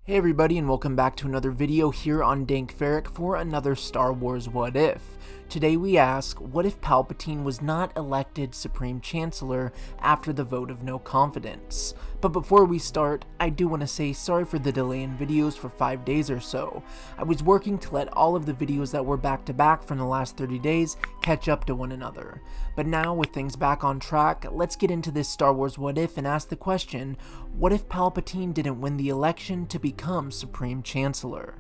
Hey everybody, and welcome back to another video here on Dank Ferric for another Star Wars What If. Today we ask, what if Palpatine was not elected Supreme Chancellor after the vote of no confidence? But before we start, I do want to say sorry for the delay in videos for 5 days or so. I was working to let all of the videos that were back to back from the last 30 days catch up to one another. But now, with things back on track, let's get into this Star Wars What If and ask the question, what if Palpatine didn't win the election to become Supreme Chancellor?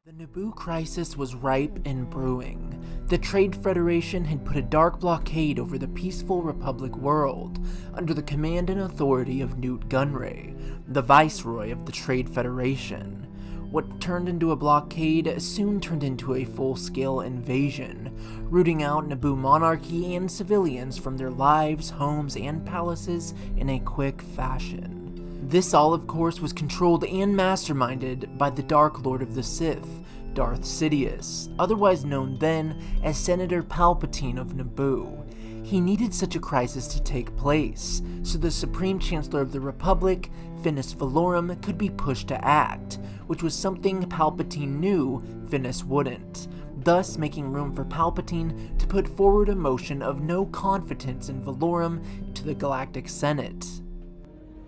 The Naboo crisis was ripe and brewing. The Trade Federation had put a dark blockade over the peaceful Republic world, under the command and authority of Newt Gunray, the Viceroy of the Trade Federation. What turned into a blockade soon turned into a full-scale invasion, rooting out Naboo monarchy and civilians from their lives, homes, and palaces in a quick fashion. This all, of course, was controlled and masterminded by the Dark Lord of the Sith, Darth Sidious, otherwise known then as Senator Palpatine of Naboo. He needed such a crisis to take place, so the Supreme Chancellor of the Republic, Finis Valorum, could be pushed to act, which was something Palpatine knew Finis wouldn't, thus making room for Palpatine to put forward a motion of no confidence in Valorum to the Galactic Senate.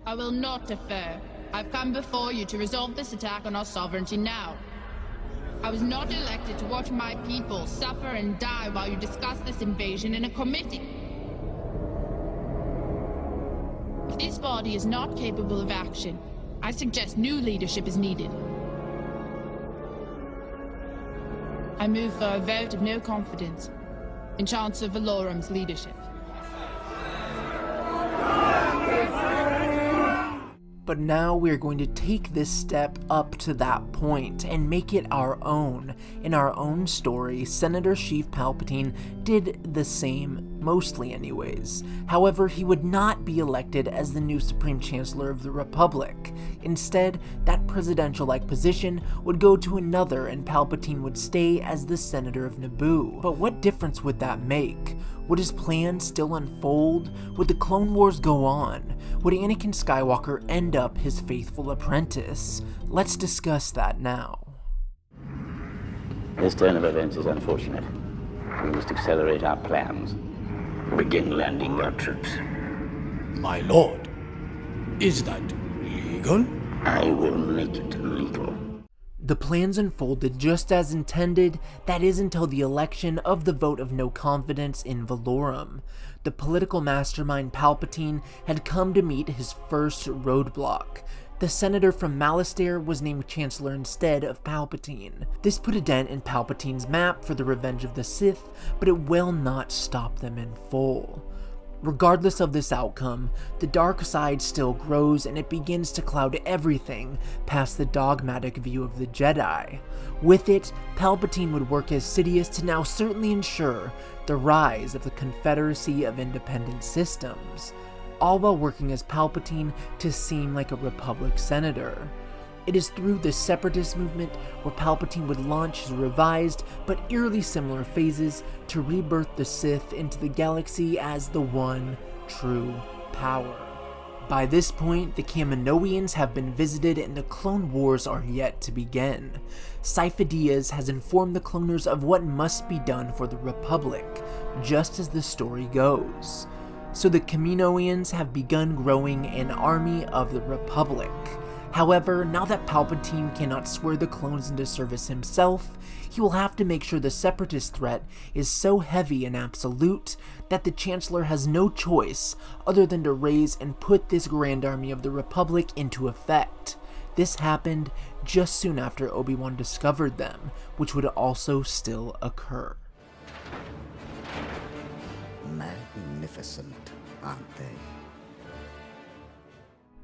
I will not defer. I've come before you to resolve this attack on our sovereignty now. I was not elected to watch my people suffer and die while you discuss this invasion in a committee. If this body is not capable of action, I suggest new leadership is needed. I move for a vote of no confidence in Chancellor Valorum's leadership. But now we are going to take this step up to that point and make it our own. In our own story, Senator Sheev Palpatine did the same, mostly anyways. However, he would not be elected as the new Supreme Chancellor of the Republic. Instead, that presidential-like position would go to another and Palpatine would stay as the Senator of Naboo. But what difference would that make? Would his plan still unfold? Would the Clone Wars go on? Would Anakin Skywalker end up his faithful apprentice? Let's discuss that now. This turn of events is unfortunate. We must accelerate our plans. Begin landing our troops. My lord, is that legal? I will make it legal. The plans unfolded just as intended, that is until the election of the vote of no confidence in Valorum. The political mastermind Palpatine had come to meet his first roadblock. The senator from Malastare was named Chancellor instead of Palpatine. This put a dent in Palpatine's map for the revenge of the Sith, but it will not stop them in full. Regardless of this outcome, the dark side still grows and it begins to cloud everything past the dogmatic view of the Jedi. With it, Palpatine would work as Sidious to now certainly ensure the rise of the Confederacy of Independent Systems, all while working as Palpatine to seem like a Republic senator. It is through the Separatist movement where Palpatine would launch his revised but eerily similar phases to rebirth the Sith into the galaxy as the one true power. By this point, the Kaminoans have been visited and the Clone Wars are yet to begin. Sifo Dyas has informed the cloners of what must be done for the Republic, just as the story goes. So the Kaminoans have begun growing an army of the Republic. However, now that Palpatine cannot swear the clones into service himself, he will have to make sure the Separatist threat is so heavy and absolute that the Chancellor has no choice other than to raise and put this Grand Army of the Republic into effect. This happened just soon after Obi-Wan discovered them, which would also still occur. Magnificent, aren't they?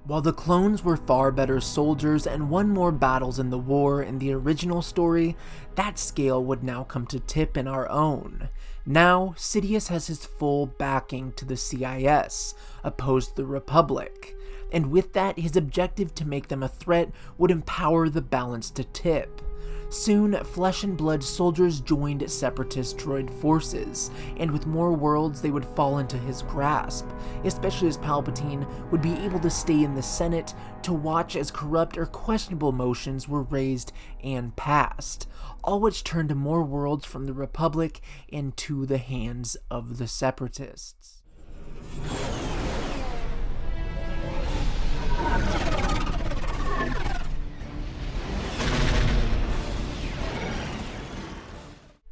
While the clones were far better soldiers and won more battles in the war in the original story, that scale would now come to tip in our own. Now, Sidious has his full backing to the CIS, opposed to the Republic, and with that, his objective to make them a threat would empower the balance to tip. Soon, flesh and blood soldiers joined separatist droid forces, and with more worlds they would fall into his grasp, especially as Palpatine would be able to stay in the Senate to watch as corrupt or questionable motions were raised and passed, all which turned more worlds from the Republic into the hands of the separatists.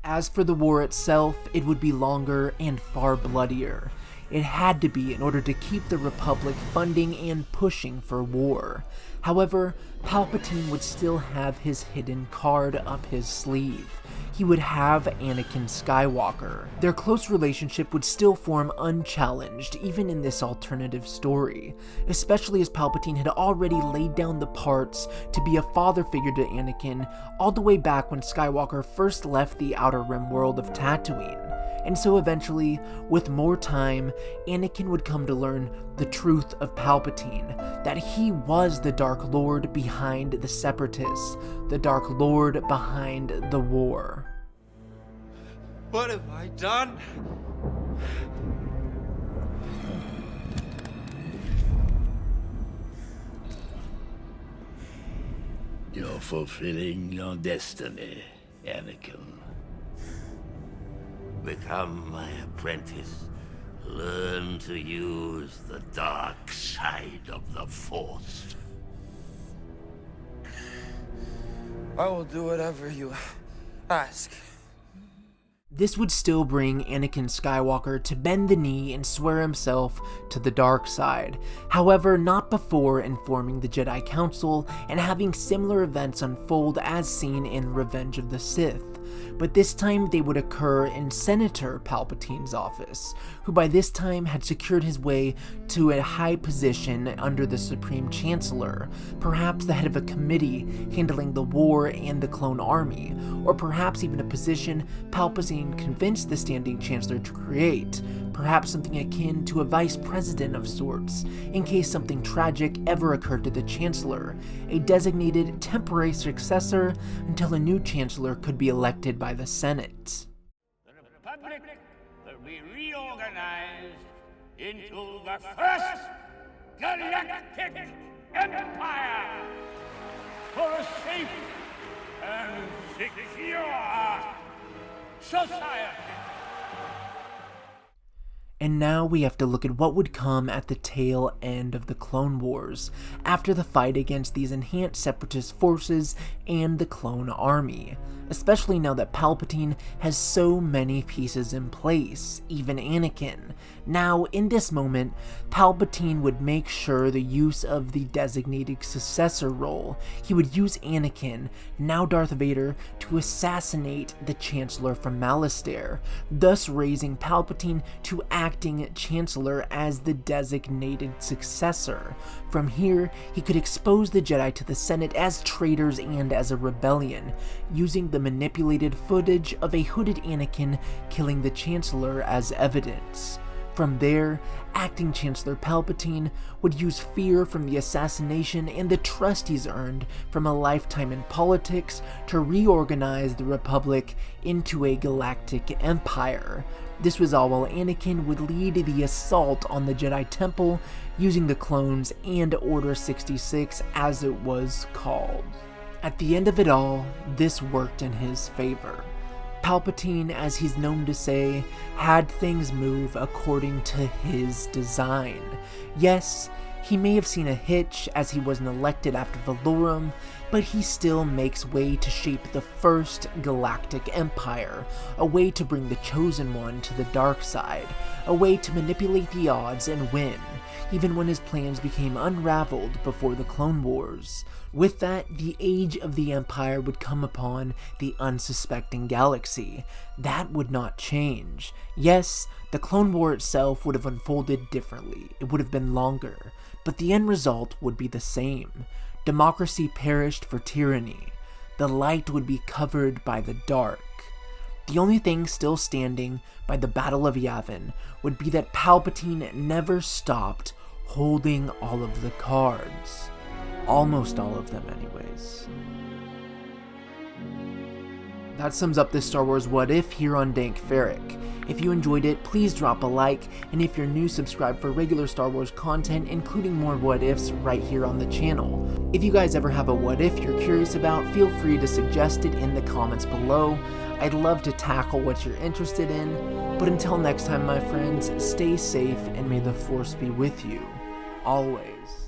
As for the war itself, it would be longer and far bloodier. It had to be in order to keep the Republic funding and pushing for war. However, Palpatine would still have his hidden card up his sleeve. He would have Anakin Skywalker. Their close relationship would still form unchallenged even in this alternative story, especially as Palpatine had already laid down the parts to be a father figure to Anakin all the way back when Skywalker first left the Outer Rim world of Tatooine. And so eventually, with more time, Anakin would come to learn the truth of Palpatine, that he was the Dark Lord behind the Separatists, the Dark Lord behind the war. What have I done? You're fulfilling your destiny, Anakin. Become my apprentice. Learn to use the dark side of the Force. I will do whatever you ask. This would still bring Anakin Skywalker to bend the knee and swear himself to the dark side, however not before informing the Jedi Council and having similar events unfold as seen in Revenge of the Sith. But this time they would occur in Senator Palpatine's office, who by this time had secured his way to a high position under the Supreme Chancellor, perhaps the head of a committee handling the war and the clone army, or perhaps even a position Palpatine convinced the standing Chancellor to create, perhaps something akin to a vice president of sorts, in case something tragic ever occurred to the Chancellor, a designated temporary successor until a new Chancellor could be elected by the Senate. The Republic will be reorganized into the first galactic empire for a safe and secure society. And now we have to look at what would come at the tail end of the Clone Wars, after the fight against these enhanced separatist forces and the clone army, especially now that Palpatine has so many pieces in place, even Anakin. Now, in this moment, Palpatine would make sure the use of the designated successor role. He would use Anakin, now Darth Vader, to assassinate the Chancellor from Malastare, thus raising Palpatine to acting Chancellor as the designated successor. From here, he could expose the Jedi to the Senate as traitors and as a rebellion, using the manipulated footage of a hooded Anakin killing the Chancellor as evidence. From there, acting Chancellor Palpatine would use fear from the assassination and the trust he's earned from a lifetime in politics to reorganize the Republic into a galactic empire. This was all while Anakin would lead the assault on the Jedi Temple using the clones and Order 66 as it was called. At the end of it all, this worked in his favor. Palpatine, as he's known to say, had things move according to his design. Yes, he may have seen a hitch as he wasn't elected after Valorum, but he still makes way to shape the first galactic empire, a way to bring the Chosen One to the dark side, a way to manipulate the odds and win, even when his plans became unraveled before the Clone Wars. With that, the age of the Empire would come upon the unsuspecting galaxy. That would not change. Yes, the Clone War itself would have unfolded differently. It would have been longer, but the end result would be the same. Democracy perished for tyranny. The light would be covered by the dark. The only thing still standing by the Battle of Yavin would be that Palpatine never stopped holding all of the cards. Almost all of them anyways. That sums up this Star Wars What If here on Dank Ferric. If you enjoyed it, please drop a like, and if you're new, subscribe for regular Star Wars content, including more what ifs right here on the channel. If you guys ever have a what if you're curious about, feel free to suggest it in the comments below. I'd love to tackle what you're interested in, but until next time, my friends, stay safe and may the Force be with you, always.